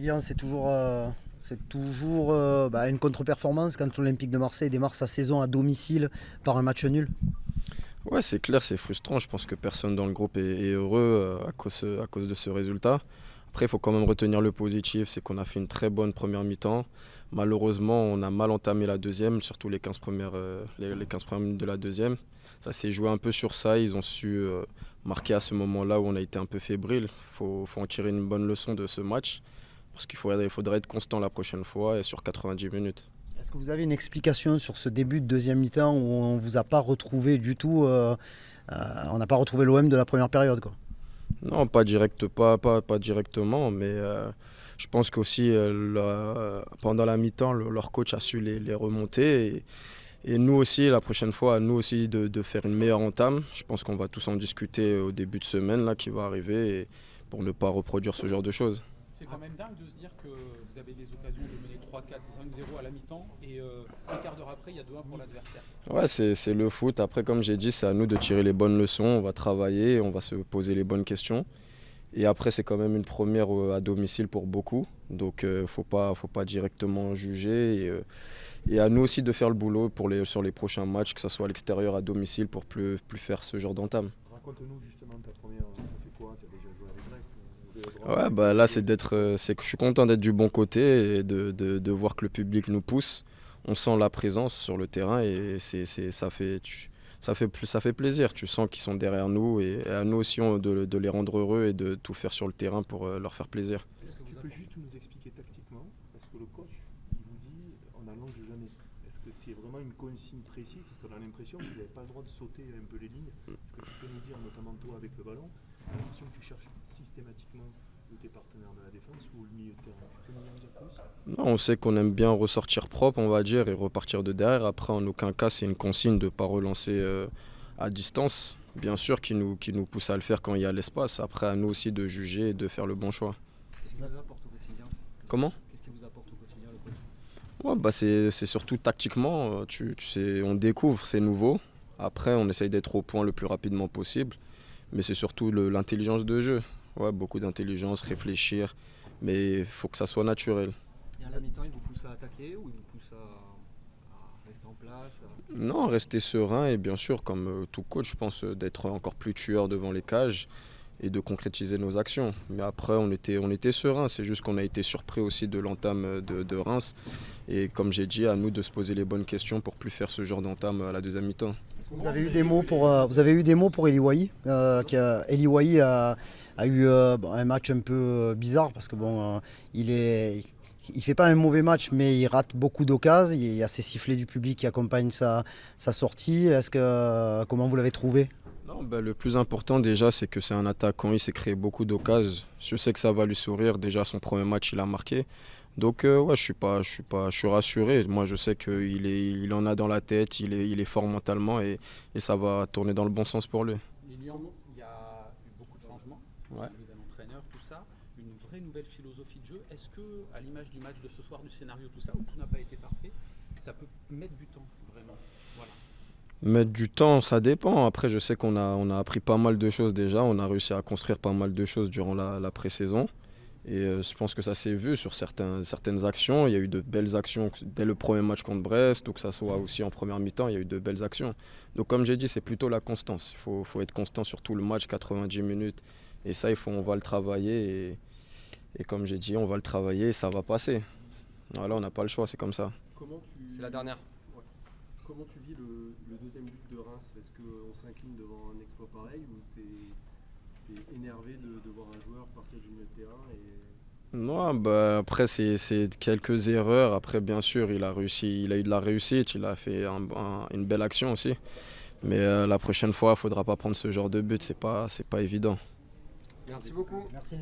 Lilian, c'est toujours une contre-performance quand l'Olympique de Marseille démarre sa saison à domicile par un match nul. Ouais, c'est clair, c'est frustrant. Je pense que personne dans le groupe est heureux à cause de ce résultat. Après, il faut quand même retenir le positif, c'est qu'on a fait une très bonne première mi-temps. Malheureusement, on a mal entamé la deuxième, surtout les 15 premières minutes de la deuxième. Ça s'est joué un peu sur ça. Ils ont su marquer à ce moment-là où on a été un peu fébrile. Faut en tirer une bonne leçon de ce match, parce qu'il faudrait être constant la prochaine fois et sur 90 minutes. Est-ce que vous avez une explication sur ce début de deuxième mi-temps où on ne vous a pas retrouvé du tout, on n'a pas retrouvé l'OM de la première période, quoi? Non, pas directement, mais je pense qu'aussi pendant la mi-temps, leur coach a su les remonter. Et nous aussi, la prochaine fois, à nous aussi de faire une meilleure entame. Je pense qu'on va tous en discuter au début de semaine là, qui va arriver pour ne pas reproduire ce genre de choses. C'est quand même dingue de se dire que vous avez des occasions de mener 3, 4, 5-0 à la mi-temps et un quart d'heure après, il y a 2-1 pour l'adversaire. Ouais, c'est le foot. Après, comme j'ai dit, c'est à nous de tirer les bonnes leçons. On va travailler, on va se poser les bonnes questions. Et après, c'est quand même une première à domicile pour beaucoup. Donc, faut pas directement juger. Et à nous aussi de faire le boulot sur les prochains matchs, que ce soit à l'extérieur, à domicile, pour plus faire ce genre d'entame. Raconte-nous justement ta première. Ça fait quoi? Tu as déjà joué avec Brest? Ouais, bah là, c'est que je suis content d'être du bon côté et de voir que le public nous pousse. On sent la présence sur le terrain et ça fait plaisir. Tu sens qu'ils sont derrière nous et à nous aussi de les rendre heureux et de tout faire sur le terrain pour leur faire plaisir. Est-ce que tu peux juste nous expliquer tactiquement? Parce que le coach, il vous dit on n'allonge jamais. Est-ce que c'est vraiment une consigne précise? Parce qu'on a l'impression que vous n'avez pas le droit de sauter un peu les lignes. Est-ce que tu peux nous dire, notamment toi avec le ballon, on a l'impression que tu cherches systématiquement ou tes partenaires de la défense ou le milieu de terrain? Tu peux nous en dire plus? Non, on sait qu'on aime bien ressortir propre, on va dire, et repartir de derrière. Après, en aucun cas, c'est une consigne de ne pas relancer à distance. Bien sûr, qui nous pousse à le faire quand il y a l'espace. Après, à nous aussi de juger et de faire le bon choix. Qu'est-ce qui vous apporte au quotidien? Comment? Qu'est-ce qui vous apporte au quotidien, le coach? Ouais, bah c'est surtout tactiquement. Tu sais, on découvre, c'est nouveau. Après, on essaye d'être au point le plus rapidement possible. Mais c'est surtout l'intelligence de jeu. Ouais, beaucoup d'intelligence, réfléchir. Mais il faut que ça soit naturel. Et à la mi-temps, il vous pousse à attaquer ou il vous pousse à rester en place? Non, rester serein et bien sûr, comme tout coach, je pense, d'être encore plus tueur devant les cages et de concrétiser nos actions. Mais après, on était serein. C'est juste qu'on a été surpris aussi de l'entame de Reims. Et comme j'ai dit, à nous de se poser les bonnes questions pour plus faire ce genre d'entame à la deuxième mi-temps. Vous avez eu des mots pour Eli Wahi. Eli Wahi a eu un match un peu bizarre parce que il fait pas un mauvais match, mais il rate beaucoup d'occasions. Il y a ces sifflets du public qui accompagnent sa sortie. Comment vous l'avez trouvé? Non, le plus important déjà, c'est que c'est un attaquant. Il s'est créé beaucoup d'occasions. Je sais que ça va lui sourire. Déjà, son premier match, il a marqué. Donc ouais, je suis rassuré. Moi, je sais qu'il en a dans la tête, il est fort mentalement et ça va tourner dans le bon sens pour lui. Lilian, il y a eu beaucoup de changements, Ouais. nouvel entraîneur, tout ça, une vraie nouvelle philosophie de jeu. Est-ce que, à l'image du match de ce soir, du scénario, tout ça, où tout n'a pas été parfait, ça peut mettre du temps, vraiment? Voilà. Mettre du temps, ça dépend. Après, je sais qu'on a appris pas mal de choses déjà. On a réussi à construire pas mal de choses durant la pré-saison. Et je pense que ça s'est vu sur certaines actions. Il y a eu de belles actions dès le premier match contre Brest, ou que ça soit aussi en première mi-temps, il y a eu de belles actions. Donc comme j'ai dit, c'est plutôt la constance. Il faut être constant sur tout le match, 90 minutes. Et ça, on va le travailler. Et comme j'ai dit, on va le travailler et ça va passer. Voilà, on n'a pas le choix, c'est comme ça. C'est la dernière. Comment tu vis le deuxième but de Reims? Est-ce qu'on s'incline devant un exploit pareil ou t'es énervé de voir un joueur partir du milieu de terrain Non, après, c'est quelques erreurs. Après, bien sûr, il a réussi, il a eu de la réussite, il a fait une belle action aussi. Mais la prochaine fois, il ne faudra pas prendre ce genre de but, c'est pas évident. Merci beaucoup. Merci.